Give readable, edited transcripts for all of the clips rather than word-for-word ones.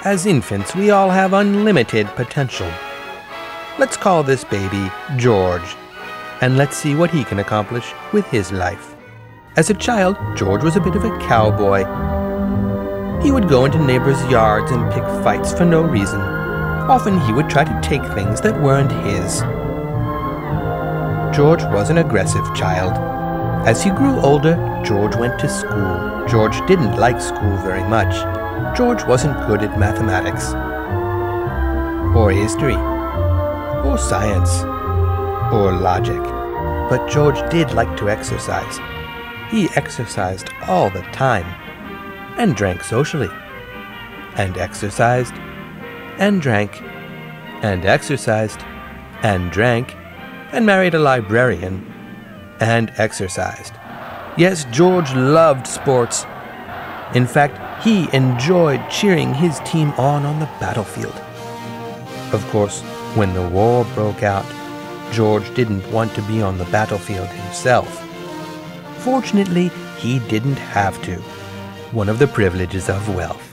As infants, we all have unlimited potential. Let's call this baby George, and let's see what he can accomplish with his life. As a child, George was a bit of a cowboy. He would go into neighbors' yards and pick fights for no reason. Often he would try to take things that weren't his. George was an aggressive child. As he grew older, George went to school. George didn't like school very much. George wasn't good at mathematics, or history, or science, or logic. But George did like to exercise. He exercised all the time, and drank socially, and exercised, and drank, and exercised, and drank, and married a librarian, and exercised. Yes, George loved sports. In fact, he enjoyed cheering his team on the battlefield. Of course, when the war broke out, George didn't want to be on the battlefield himself. Fortunately, he didn't have to. One of the privileges of wealth.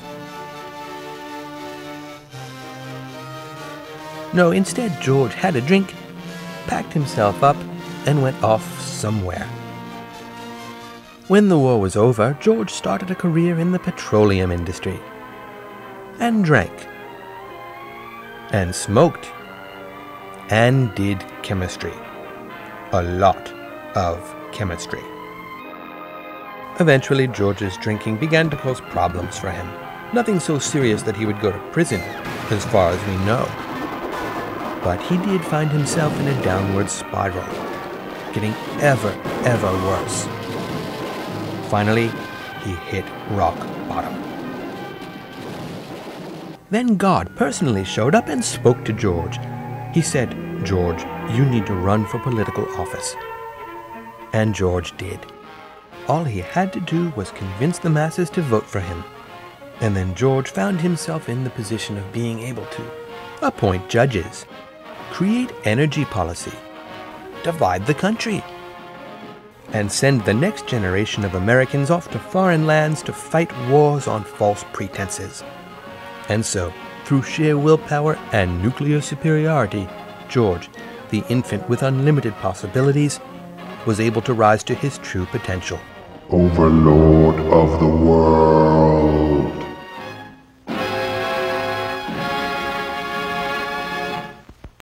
No, instead George had a drink, packed himself up, and went off somewhere. When the war was over, George started a career in the petroleum industry, and drank, and smoked, and did chemistry. A lot of chemistry. Eventually, George's drinking began to cause problems for him. Nothing so serious that he would go to prison, as far as we know. But he did find himself in a downward spiral, getting ever worse. Finally, he hit rock bottom. Then God personally showed up and spoke to George. He said, "George, you need to run for political office." And George did. All he had to do was convince the masses to vote for him. And then George found himself in the position of being able to appoint judges, create energy policy, divide the country, and send the next generation of Americans off to foreign lands to fight wars on false pretenses. And so, through sheer willpower and nuclear superiority, George, the infant with unlimited possibilities, was able to rise to his true potential. Overlord of the world.